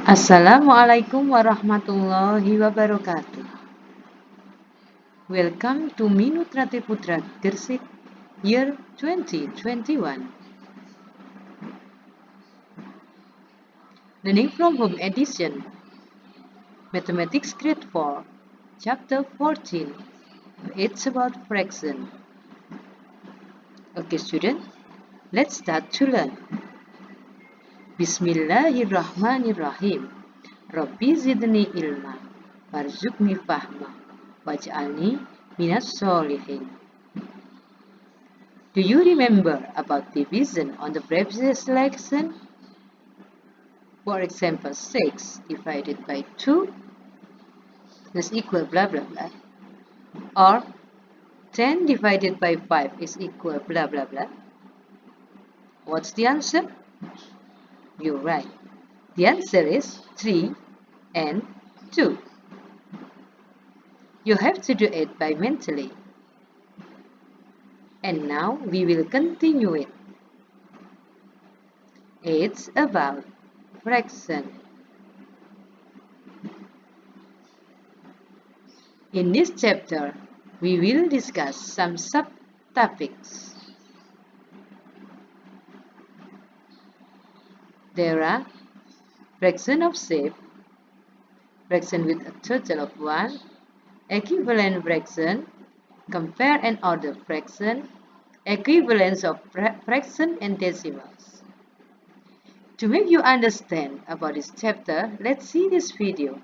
Assalamualaikum warahmatullahi wabarakatuh. Welcome to Minu Tratee Putera Gresik, year 2021. Learning from Home Edition, Mathematics Grade 4, Chapter 14. It's about fraction. Okay, student, let's start to learn. Bismillahirrahmanirrahim. Rabbi zidni ilma, warzuqni fahma, waj'alni minas solihin. Do you remember about division on the previous lesson? For example, 6 divided by 2 is equal blah blah blah. Or 10 divided by 5 is equal blah blah blah. What's the answer? You're right. The answer is 3 and 2. You have to do it by mentally. And now we will continue it. It's about fraction. In this chapter, we will discuss some subtopics. There are fraction of shape, fraction with a total of 1, equivalent fraction, compare and order fraction, equivalence of fraction and decimals. To make you understand about this chapter, let's see this video.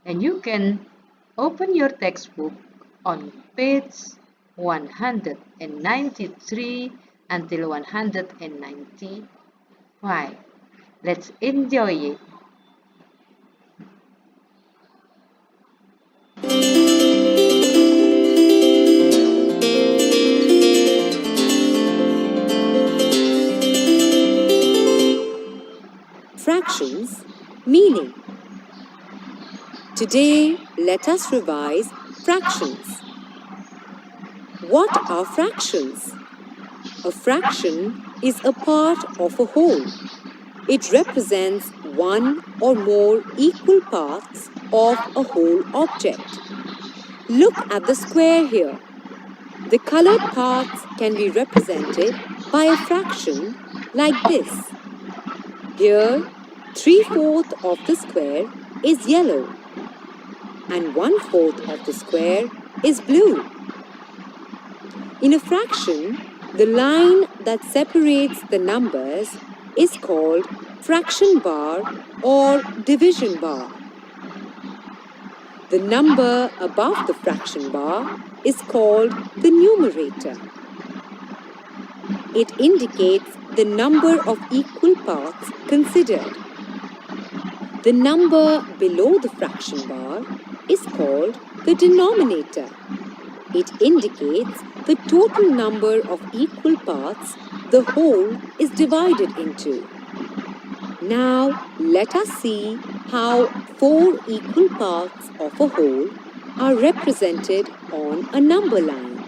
And you can open your textbook on page 193 until 195. Let's enjoy it. Fractions, meaning. Today, let us revise fractions. What are fractions? A fraction is a part of a whole. It represents one or more equal parts of a whole object. Look at the square here. The colored parts can be represented by a fraction like this. Here, 3/4 of the square is yellow and 1/4 of the square is blue. In a fraction, the line that separates the numbers is called fraction bar or division bar. The number above the fraction bar is called the numerator. It indicates the number of equal parts considered. The number below the fraction bar is called the denominator. It indicates the total number of equal parts the whole is divided into. Now, let us see how 4 equal parts of a whole are represented on a number line.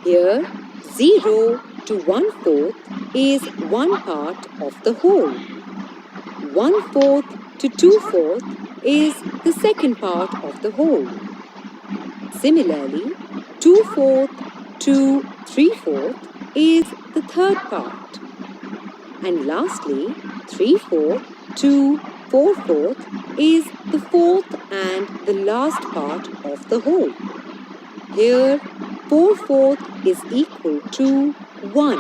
Here, 0 to 1/4 is one part of the whole. 1/4 to 2/4 is the second part of the whole. Similarly, 2/4 to 3/4 is the third part. And lastly, 3/4 to 4/4 is the fourth and the last part of the whole. Here, 4/4 is equal to 1,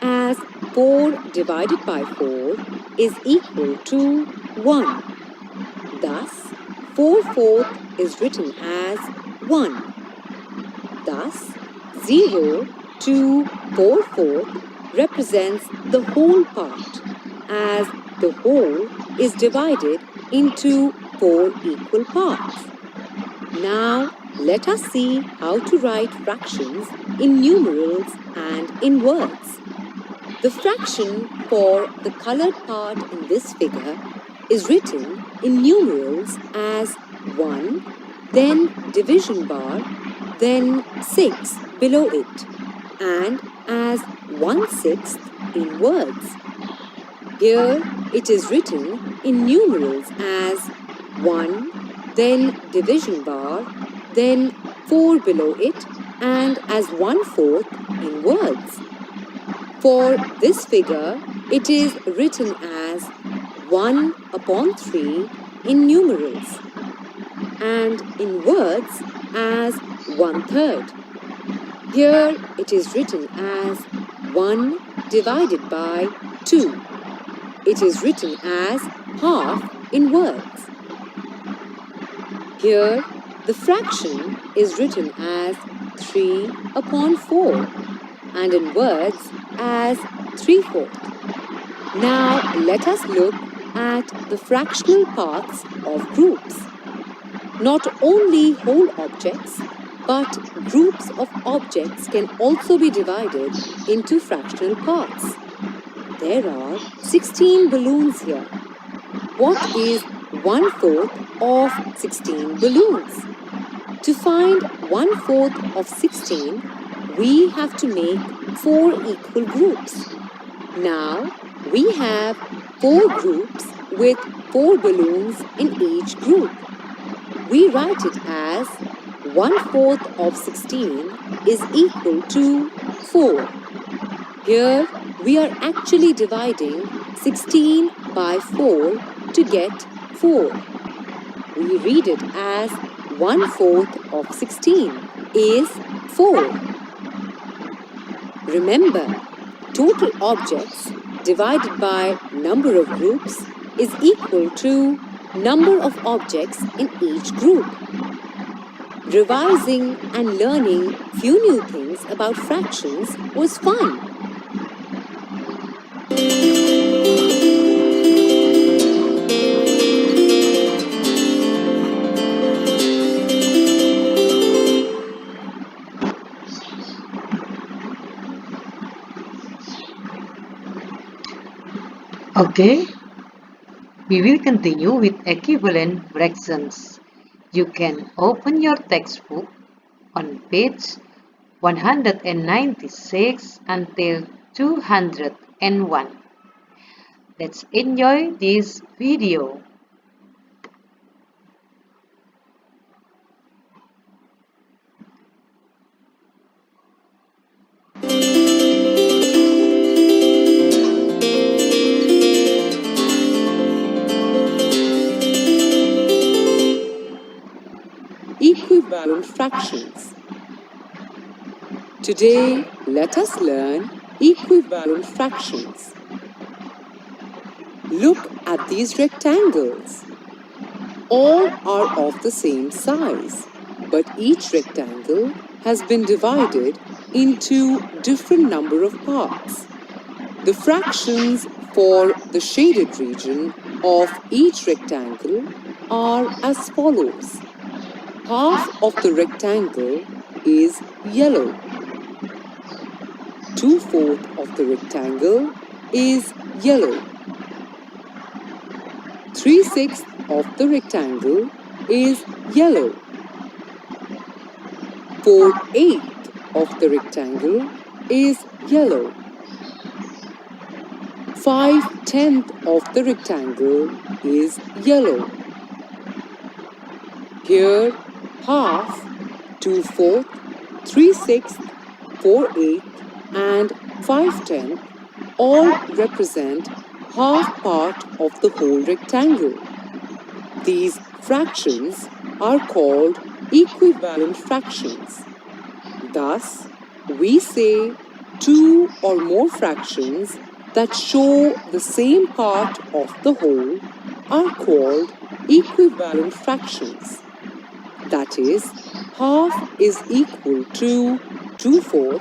as 4 divided by 4 is equal to 1. Thus, 4/4 is written as 1. Thus, 0 to 4/4 represents the whole part, as the whole is divided into 4 equal parts. Now, let us see how to write fractions in numerals and in words. The fraction for the colored part in this figure is written in numerals as 1, then division bar, then 6 below it, and as 1/6 in words. Here it is written in numerals as 1, then division bar, then 4 below it, and as 1/4 in words. For this figure, it is written as 1/3 in numerals, and in words as 1/3. Here it is written as 1 divided by 2. It is written as half in words. Here the fraction is written as 3/4 and in words as 3/4. Now let us look at the fractional parts of groups. Not only whole objects, but groups of objects can also be divided into fractional parts. There are 16 balloons here. What is 1/4 of 16 balloons? To find 1/4 of 16, we have to make 4 equal groups. Now, we have 4 groups with 4 balloons in each group. We write it as 1/4 of 16 is equal to 4. Here, we are actually dividing 16 by 4 to get 4. We read it as 1/4 of 16 is 4. Remember, total objects divided by number of groups is equal to number of objects in each group. Revising and learning few new things about fractions was fun. Okay, we will continue with equivalent fractions. You can open your textbook on page 196 until 201. Let's enjoy this video. Equivalent fractions. Today, let us learn equivalent fractions. Look at these rectangles. All are of the same size, but each rectangle has been divided into different number of parts. The fractions for the shaded region of each rectangle are as follows. Half of the rectangle is yellow. 2/4 of the rectangle is yellow. 3/6 of the rectangle is yellow. 4/8 of the rectangle is yellow. 5/10 of the rectangle is yellow. Here, half, 2/4, 3/6, 4/8 and 5/10 all represent half part of the whole rectangle. These fractions are called equivalent fractions. Thus, we say two or more fractions that show the same part of the whole are called equivalent fractions. That is, half is equal to 2/4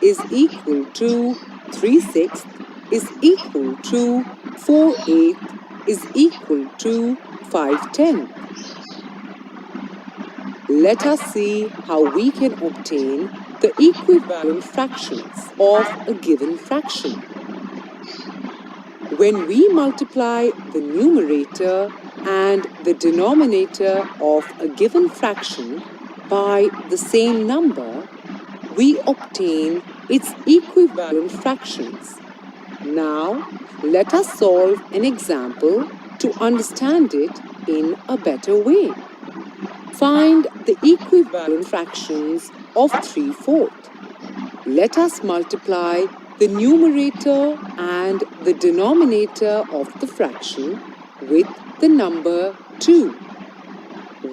is equal to 3/6 is equal to 4/8 is equal to 5/10. Let us see how we can obtain the equivalent fractions of a given fraction. When we multiply the numerator and the denominator of a given fraction by the same number, we obtain its equivalent fractions. Now, let us solve an example to understand it in a better way. Find the equivalent fractions of 3/4. Let us multiply the numerator and the denominator of the fraction with the number 2.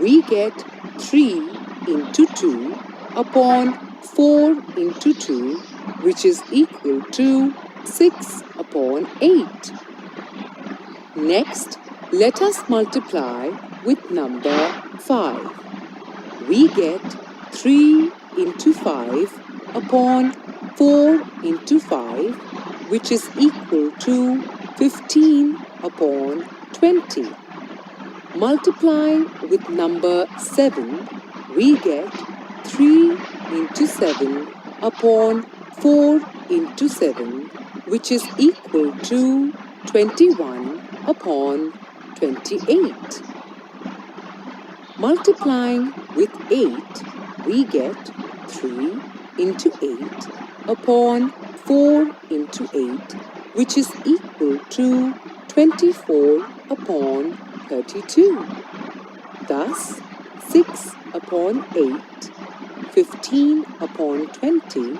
We get 3 into 2 upon 4 into 2, which is equal to 6 upon 8. Next, let us multiply with number 5. We get 3 into 5 upon 4 into 5, which is equal to 15 upon 20. Multiplying with number 7, we get 3 into 7 upon 4 into 7, which is equal to 21 upon 28. Multiplying with 8, we get 3 into 8 upon 4 into 8, which is equal to 24 upon 32. Thus, 6 upon 8, 15 upon 20,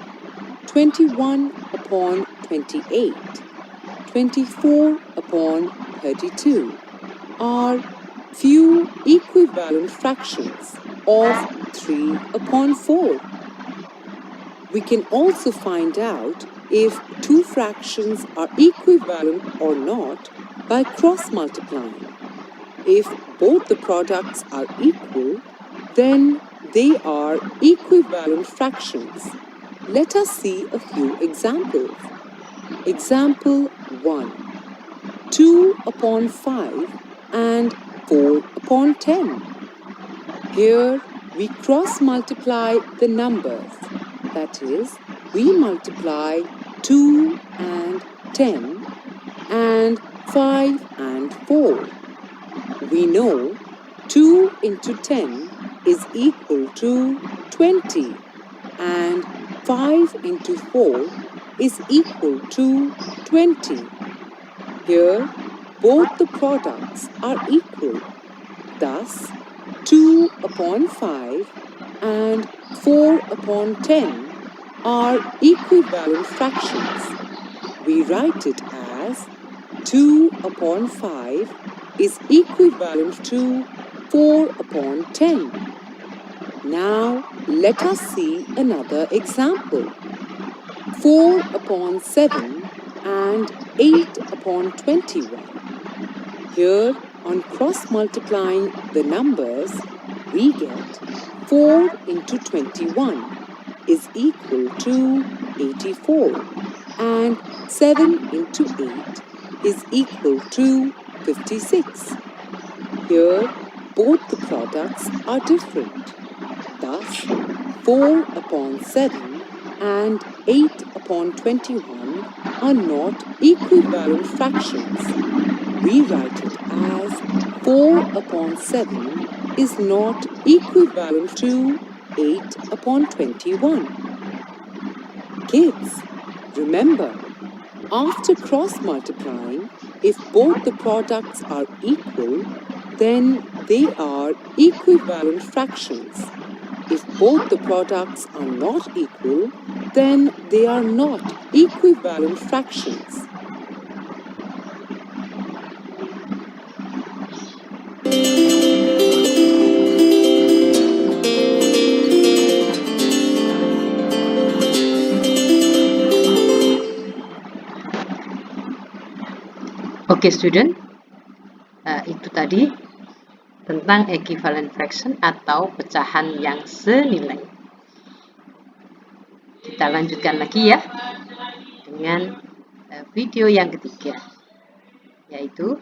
21 upon 28, 24 upon 32 are few equivalent fractions of 3 upon 4. We can also find out if two fractions are equivalent or not by cross-multiplying. If both the products are equal, then they are equivalent fractions. Let us see a few examples. Example 1. 2 upon 5 and 4 upon 10. Here we cross-multiply the numbers. That is, we multiply 2 and 10 and 5 and 4. We know 2 into 10 is equal to 20 and 5 into 4 is equal to 20. Here, both the products are equal. Thus, 2 upon 5 and 4 upon 10 are equivalent fractions. We write it as 2 upon 5 is equivalent to 4 upon 10. Now, let us see another example. 4 upon 7 and 8 upon 21. Here, on cross-multiplying the numbers, we get 4 into 21 is equal to 84 and 7 into 8 is equal to 56. Here, both the products are different. Thus, 4 upon 7 and 8 upon 21 are not equivalent fractions. We write it as 4 upon 7 is not equivalent to 8 upon 21. Kids, remember, after cross-multiplying, if both the products are equal, then they are equivalent fractions. If both the products are not equal, then they are not equivalent fractions. Oke, student, itu tadi tentang equivalent fraction atau pecahan yang senilai. Kita lanjutkan lagi ya dengan video yang ketiga, yaitu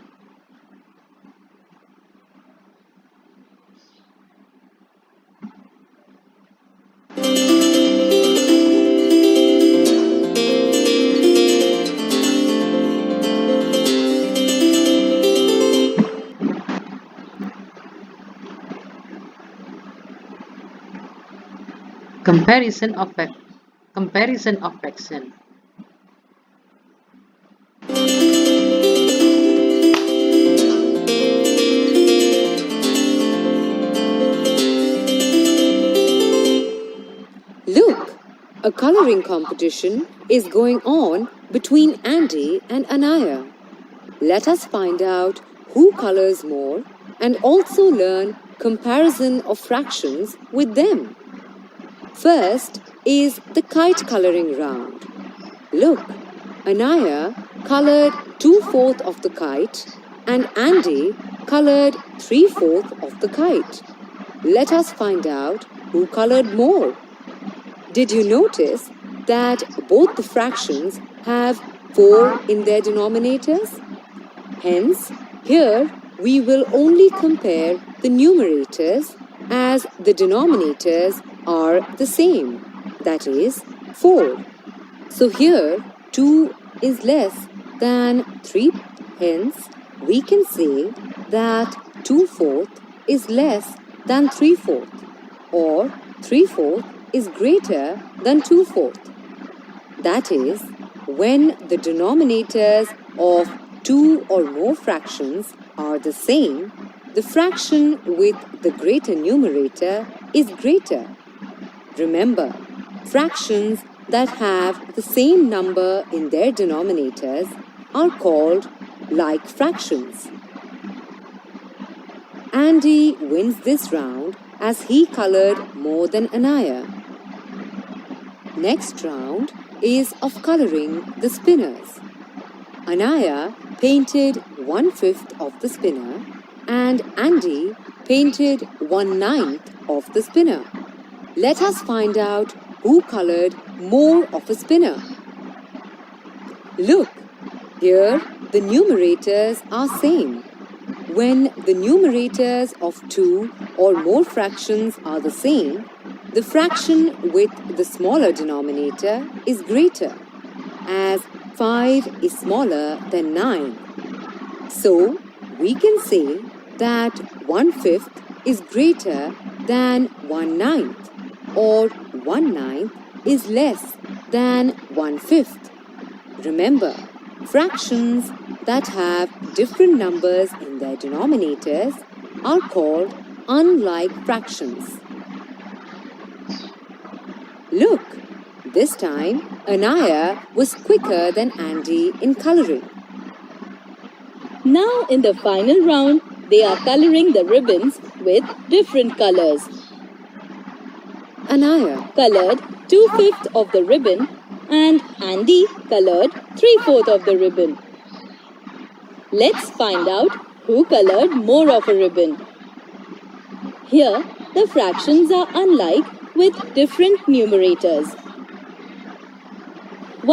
comparison of fraction. a coloring competition is going on between Andy and Anaya. Let us find out who colors more and also learn comparison of fractions with them. First is the kite coloring round. Look, Anaya colored 2/4 of the kite and Andy colored 3/4 of the kite. Let us find out who colored more. Did you notice that both the fractions have 4 in their denominators? Hence, here we will only compare the numerators as the denominators are the same, that is 4. So here 2 is less than 3, hence we can say that 2/4 is less than 3/4 or 3/4 is greater than 2/4. That is, when the denominators of two or more fractions are the same, the fraction with the greater numerator is greater. Remember, fractions that have the same number in their denominators are called like fractions. Andy wins this round as he colored more than Anaya. Next round is of coloring the spinners. Anaya painted 1/5 of the spinner and Andy painted 1/9 of the spinner. Let us find out who colored more of a spinner. Look, here the numerators are same. When the numerators of two or more fractions are the same, the fraction with the smaller denominator is greater, as 5 is smaller than 9. So, we can say that 1/5 is greater than 1/9, or 1/9 is less than 1/5. Remember, fractions that have different numbers in their denominators are called unlike fractions. Look, this time Anaya was quicker than Andy in coloring. Now in the final round, they are coloring the ribbons with different colors. Anaya Colored 2/5 of the ribbon and Andy colored 3/4 of the ribbon. Let's find out who colored more of a ribbon. Here, the fractions are unlike with different numerators.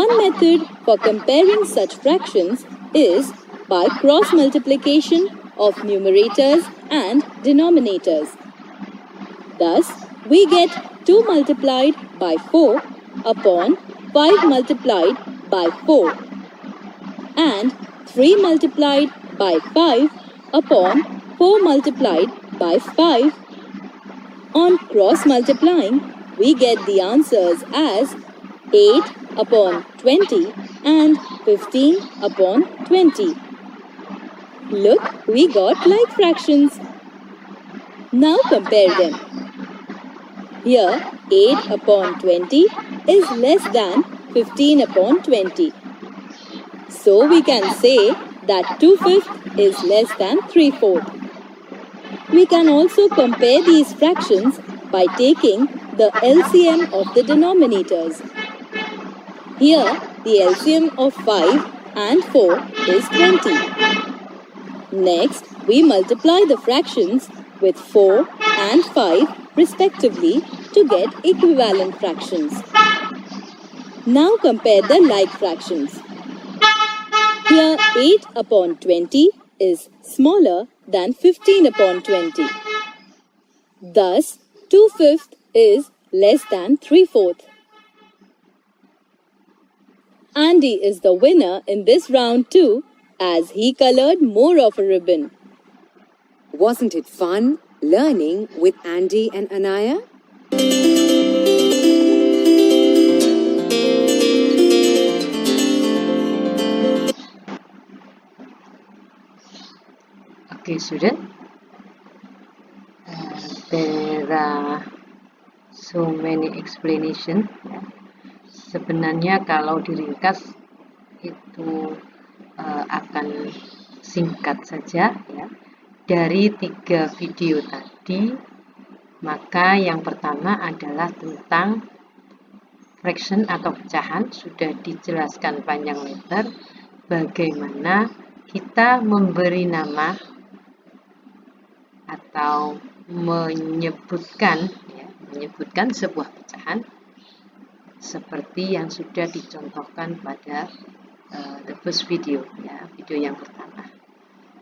One method for comparing such fractions is by cross multiplication of numerators and denominators. Thus, we get 2 multiplied by 4 upon 5 multiplied by 4 and 3 multiplied by 5 upon 4 multiplied by 5. On cross multiplying, we get the answers as 8 upon 20 and 15 upon 20. Look, we got like fractions. Now compare them. Here, 8 upon 20 is less than 15 upon 20. So we can say that 2/5 is less than 3/4. We can also compare these fractions by taking the LCM of the denominators. Here, the LCM of 5 and 4 is 20. Next, we multiply the fractions with 4 and 5 respectively to get equivalent fractions. Now compare the like fractions. Here 8 upon 20 is smaller than 15 upon 20. Thus, 2/5 is less than 3/4. Andy is the winner in this round too, as he colored more of a ribbon. Wasn't it fun learning with Andy and Anaya? Okay, student. There are so many explanations. Sebenarnya kalau diringkas itu akan singkat saja ya. Dari 3 video tadi, maka yang pertama adalah tentang fraction atau pecahan. Sudah dijelaskan panjang lebar bagaimana kita memberi nama atau menyebutkan sebuah pecahan seperti yang sudah dicontohkan pada the first video ya, video yang pertama.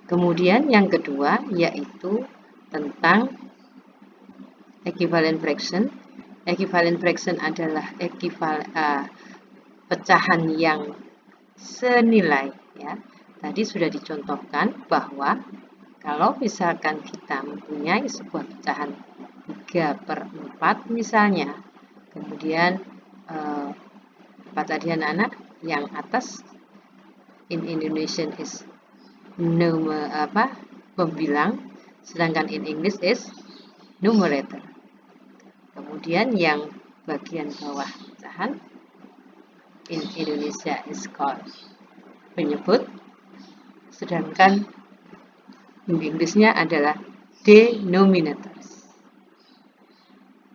Kemudian yang kedua yaitu tentang equivalent fraction. Equivalent fraction adalah pecahan yang senilai ya. Tadi sudah dicontohkan bahwa kalau misalkan kita mempunyai sebuah pecahan 3/4 misalnya, kemudian apa tadi anak-anak? Yang atas in Indonesian is pembilang, sedangkan in English is numerator. Kemudian yang bagian bawah pecahan in Indonesia is called penyebut, sedangkan in English-nya adalah denominators.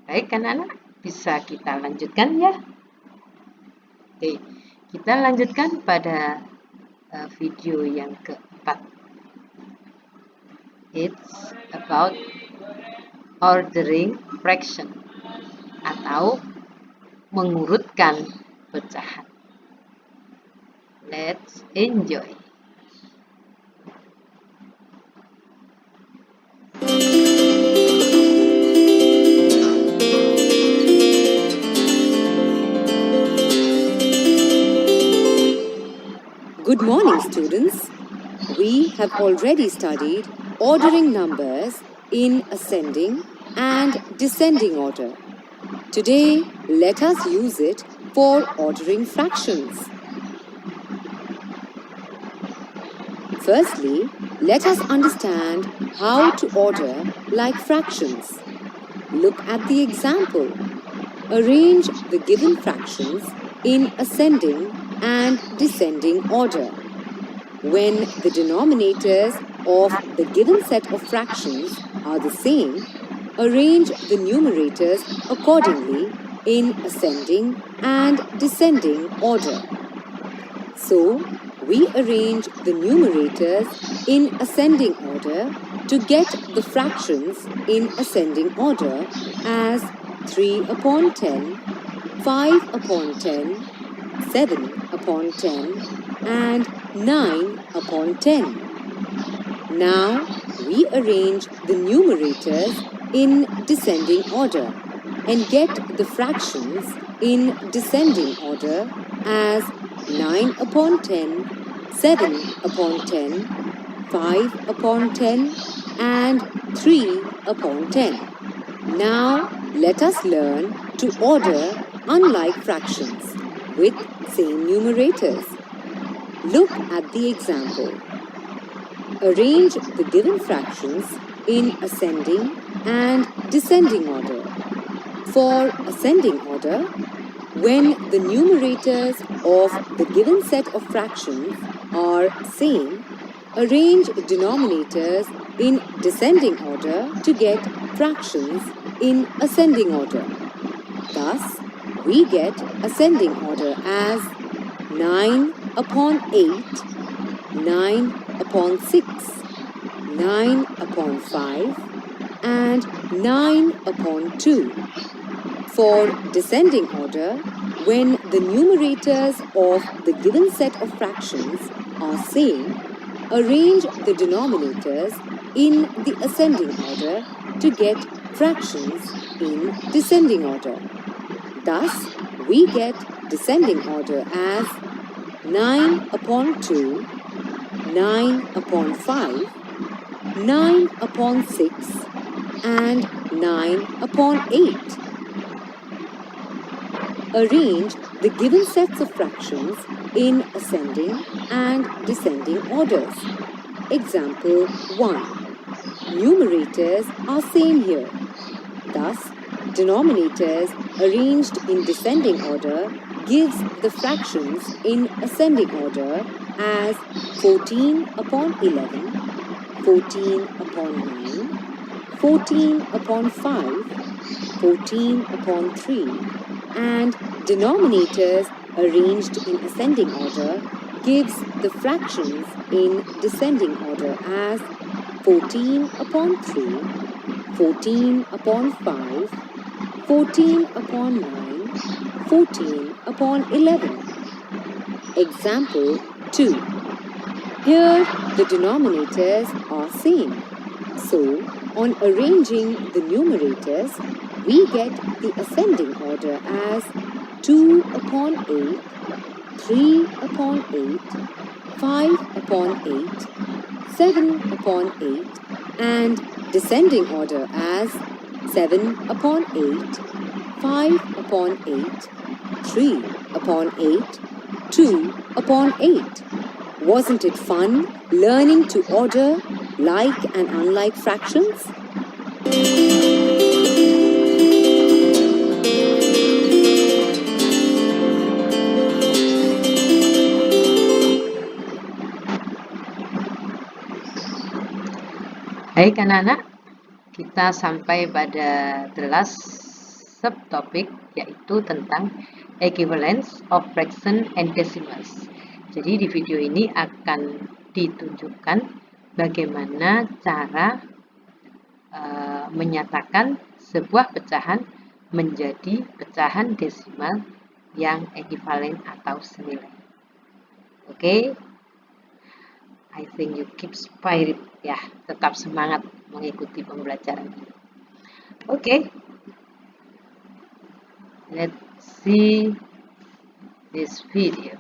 Baik kan anak? Bisa kita lanjutkan ya? Oke, kita lanjutkan pada video yang keempat. It's about ordering fraction atau mengurutkan pecahan. Let's enjoy. Good morning, students. We have already studied ordering numbers in ascending and descending order. Today, let us use it for ordering fractions. Firstly, let us understand how to order like fractions. Look at the example. Arrange the given fractions in ascending and descending order. When the denominators of the given set of fractions are the same, arrange the numerators accordingly in ascending and descending order. So, we arrange the numerators in ascending order to get the fractions in ascending order as 3/10, 5/10, 7/10 and 9/10. Now we arrange the numerators in descending order and get the fractions in descending order as 9/10, 7/10, 5/10 and 3/10. Now let us learn to order unlike fractions with same numerators. Look at the example. Arrange the given fractions in ascending and descending order. For ascending order, when the numerators of the given set of fractions are same, arrange denominators in descending order to get fractions in ascending order. Thus, we get ascending order as 9/8, 9/6, 9/5 and 9/2. For descending order, when the numerators of the given set of fractions are same, arrange the denominators in the ascending order to get fractions in descending order. Thus, we get descending order as 9/2, 9/5, 9/6 and 9/8. Arrange the given sets of fractions in ascending and descending orders. Example 1. Numerators are same here. Thus, denominators arranged in descending order gives the fractions in ascending order as 14 upon 11, 14 upon 9, 14 upon 5, 14 upon 3, and denominators arranged in ascending order gives the fractions in descending order as 14 upon 3, 14 upon 5, 14 upon 9, 14 upon 11. Example 2. Here the denominators are same. So, on arranging the numerators, we get the ascending order as 2 upon 8, 3 upon 8, 5 upon 8, 7 upon 8, and descending order as 7 upon 8, 5 upon 8, 3 upon 8, 2 upon 8. Wasn't it fun learning to order like and unlike fractions? Baik anak-anak, kita sampai pada the last subtopik, yaitu tentang equivalence of fraction and decimals. Jadi di video ini akan ditunjukkan bagaimana cara menyatakan sebuah pecahan menjadi pecahan desimal yang ekivalen atau senilai. Oke? I think you keep spirit, ya, tetap semangat mengikuti pembelajaran ini. Oke. Let's see this video.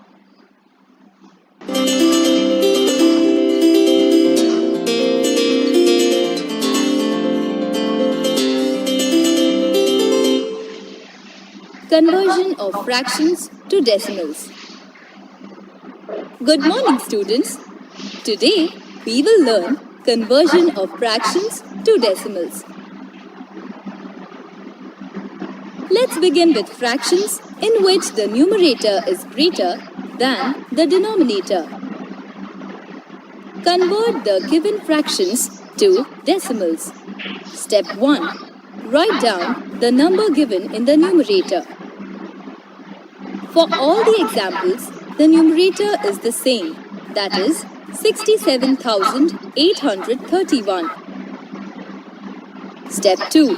Conversion of fractions to decimals. Good morning, students. Today, we will learn conversion of fractions to decimals. Let's begin with fractions in which the numerator is greater than the denominator. Convert the given fractions to decimals. Step 1. Write down the number given in the numerator. For all the examples, the numerator is the same, that is 67,831. Step 2.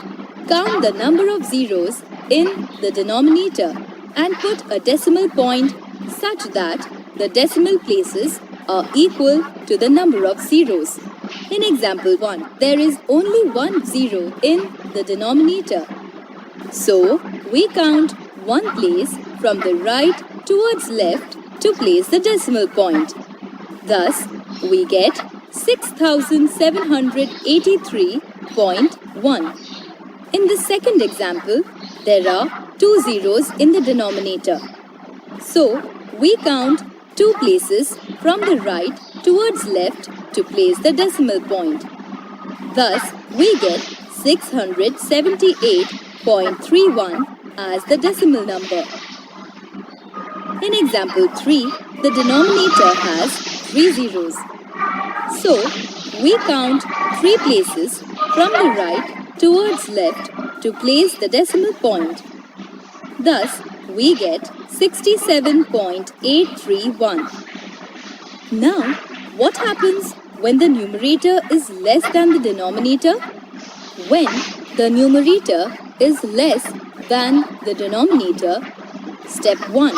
Count the number of zeros in the denominator and put a decimal point such that the decimal places are equal to the number of zeros. In example 1, there is only one zero in the denominator. So, we count one place from the right towards left to place the decimal point. Thus, we get 6,783.1. In the second example, there are two zeros in the denominator. So, we count two places from the right towards left to place the decimal point. Thus, we get 678.31 as the decimal number. In example 3, the denominator has 3 zeros. So, we count 3 places from the right towards left to place the decimal point. Thus, we get 67.831. Now, what happens when the numerator is less than the denominator? When the numerator is less than the denominator, step 1.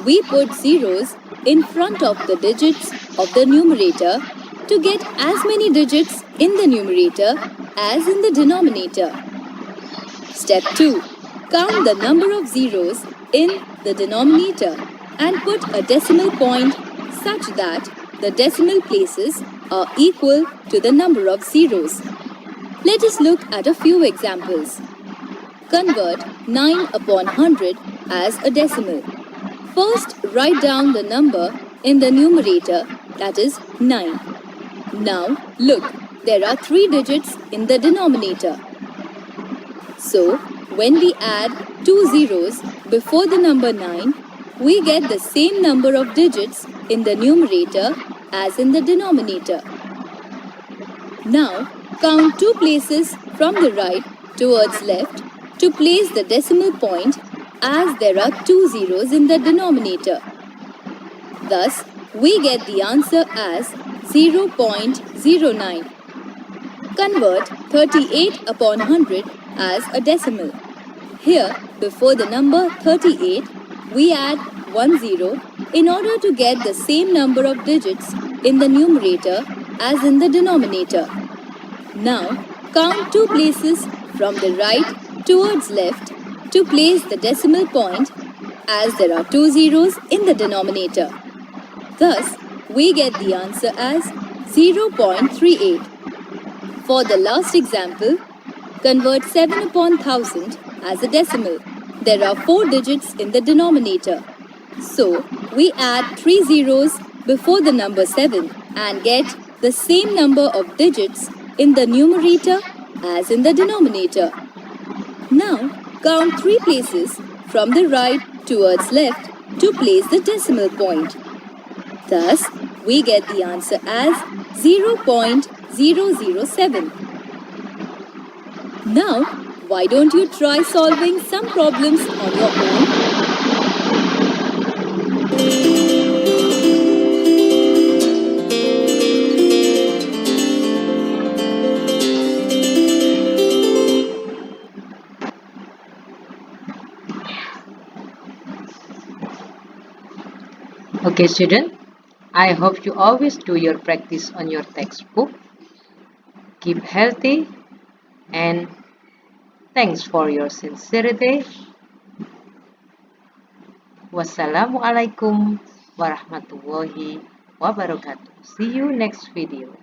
We put zeros in front of the digits of the numerator to get as many digits in the numerator as in the denominator. Step 2. Count the number of zeros in the denominator and put a decimal point such that the decimal places are equal to the number of zeros. Let us look at a few examples. Convert 9 upon 100 as a decimal. First, write down the number in the numerator, that is 9. Now, look, there are 3 digits in the denominator. So, when we add two zeros before the number 9, we get the same number of digits in the numerator as in the denominator. Now, count 2 places from the right towards left to place the decimal point, as there are 2 zeros in the denominator. Thus, we get the answer as 0.09. Convert 38 upon 100 as a decimal. Here, before the number 38, we add 1 zero in order to get the same number of digits in the numerator as in the denominator. Now, count 2 places from the right towards left to place the decimal point, as there are 2 zeros in the denominator. Thus, we get the answer as 0.38. For the last example, convert 7 upon 1000 as a decimal. There are 4 digits in the denominator. So, we add 3 zeros before the number 7 and get the same number of digits in the numerator as in the denominator. Now, count 3 places from the right towards left to place the decimal point. Thus, we get the answer as 0.007. Now, why don't you try solving some problems on your own? Okay, student, I hope you always do your practice on your textbook. Keep healthy and thanks for your sincerity. Wassalamualaikum warahmatullahi wabarakatuh. See you next video.